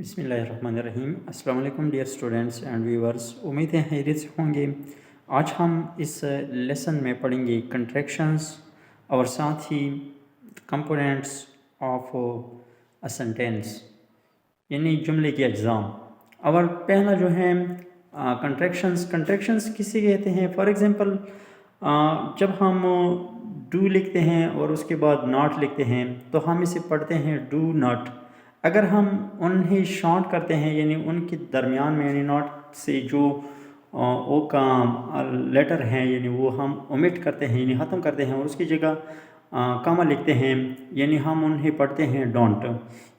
बिस्मिल्लाहिर्रहमानिर्रहीम। अस्सलाम वालेकुम डियर स्टूडेंट्स एंड व्यूअर्स, उम्मीद है खैरियत से होंगे। आज हम इस लेसन में पढ़ेंगे कंट्रैक्शंस और साथ ही कंपोनेंट्स ऑफ अ सेंटेंस, यानी जुमले के अज्जाम। और पहला जो है कंट्रैक्शंस किसे कहते हैं? फॉर एग्ज़ाम्पल जब हम डू लिखते हैं और उसके बाद नॉट लिखते हैं तो हम इसे पढ़ते हैं डू नॉट। अगर हम उन्हें शॉर्ट करते हैं यानी उनके दरमियान में यानी नॉट से जो ओ का लेटर हैं यानी वो हम ओमिट करते हैं यानी ख़त्म करते हैं और उसकी जगह कामा लिखते हैं, यानी हम उन्हें पढ़ते हैं डोंट।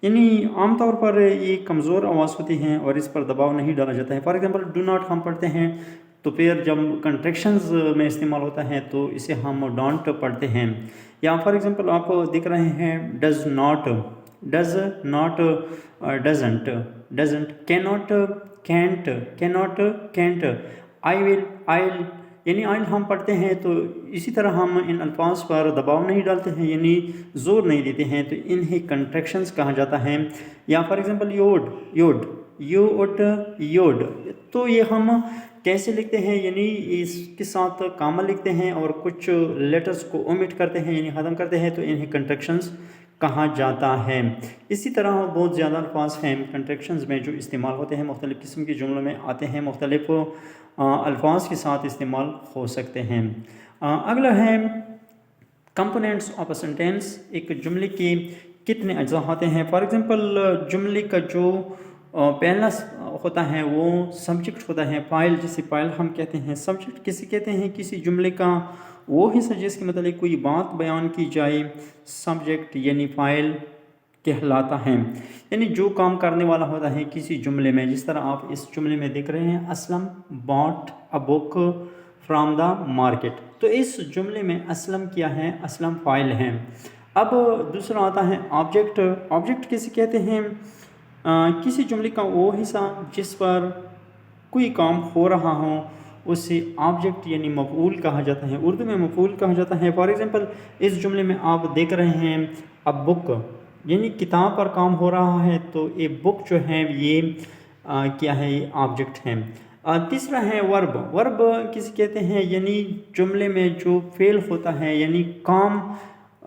यानी आमतौर पर ये कमज़ोर आवाज़ होती हैं और इस पर दबाव नहीं डाला जाता है। फॉर एग्ज़ाम्पल डू नॉट हम पढ़ते हैं तो फिर जब कंट्रैक्शंस में इस्तेमाल होता है तो इसे हम डोंट पढ़ते हैं। या फॉर एग्ज़ाम्पल आप देख रहे हैं does not, doesn't, cannot can't, कैंट, आई विल, आइल, यानी आइल हम पढ़ते हैं तो इसी तरह हम इन अल्फाज पर दबाव नहीं डालते हैं यानी ज़ोर नहीं देते हैं, तो इन्हें कंट्रैक्शंस कहा जाता है। या फॉर एग्ज़ाम्पल योड, तो ये हम कैसे लिखते हैं, यानी इसके साथ कामा लिखते हैं और कुछ लेटर्स को ओमिट करते हैं यानी ख़त्म करते हैं, तो इन्हें कंट्रैक्शंस कहा जाता है। इसी तरह बहुत ज़्यादा अल्फाज हैं कंट्रैक्शंस में जो इस्तेमाल होते हैं, मुख्तलिफ़ किस्म के जुमलों में आते हैं, मुख्तलिफ़ अल्फाज के साथ इस्तेमाल हो सकते हैं। अगला है कंपोनेंट्स ऑफ अ सेंटेंस, एक जुमले के कितने अज्जा होते हैं। फॉर एग्ज़ाम्पल जुमले का जो पहला होता है वो सब्जेक्ट होता है, फाइल, जिसे फाइल हम कहते हैं। सब्जेक्ट किसे कहते हैं? किसी जुमले का वो हिस्सा जिसके मतलब कोई बात बयान की जाए, सब्जेक्ट यानी फाइल कहलाता है। यानी जो काम करने वाला होता है किसी जुमले में, जिस तरह आप इस जुमले में देख रहे हैं Aslam bought a book from the market, तो इस जुमले में असलम क्या है? असलम फाइल है। अब दूसरा आता है ऑब्जेक्ट। ऑब्जेक्ट किसे कहते हैं? किसी जुमले का वो हिस्सा जिस पर कोई काम हो रहा हो उसे ऑब्जेक्ट यानी मफऊल कहा जाता है, उर्दू में मफऊल कहा जाता है। फॉर एग्ज़ाम्पल इस जुमले में आप देख रहे हैं अब बुक यानी किताब पर काम हो रहा है, तो ये बुक जो है ये क्या है? ये ऑब्जेक्ट है। तीसरा है वर्ब। वर्ब किसे कहते हैं? यानी जुमले में जो फेल होता है यानी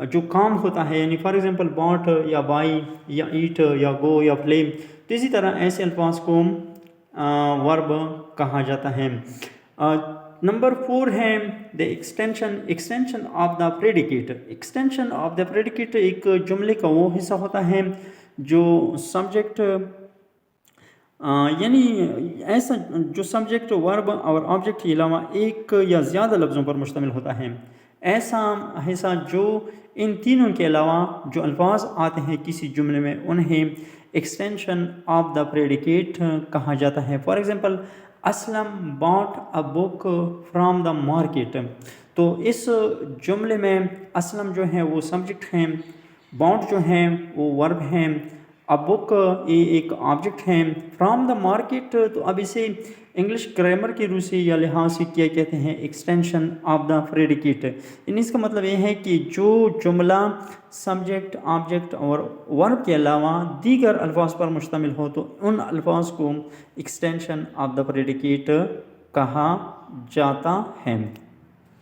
जो काम होता है, यानी फॉर एग्ज़ाम्पल बॉट या बाई या ईट या गो या प्ले, तो इसी तरह ऐसे अल्फाज को वर्ब कहा जाता है। नंबर 4 है the extension of the predicate. Extension of the predicate एक जुमले का वो हिस्सा होता है जो सब्जेक्ट यानी ऐसा जो सब्जेक्ट वर्ब और ऑब्जेक्ट के अलावा एक या ज़्यादा लफ्ज़ों पर मुश्तमिल होता है। ऐसा हिस्सा जो इन तीनों के अलावा जो अल्फाज आते हैं किसी जुमले में उन्हें एक्सटेंशन ऑफ द प्रेडिकेट कहा जाता है। For example Aslam bought a book from the market, तो इस जुमले में असलम जो है वो सब्जेक्ट हैं, बॉट जो है वो वर्ब हैं, अ बुक ये एक ऑब्जेक्ट है, फ्रॉम द मार्केट, तो अब इसे इंग्लिश ग्रामर की रूह से या लिहाज से क्या कहते हैं? Extension of the predicate. इसका मतलब ये है कि जो जुमला सब्जेक्ट, ऑब्जेक्ट और वर्ब के अलावा दीगर अल्फाज पर मुश्तमिल हो तो उन अल्फाज को एक्सटेंशन ऑफ द प्रेडिकेट कहा जाता है।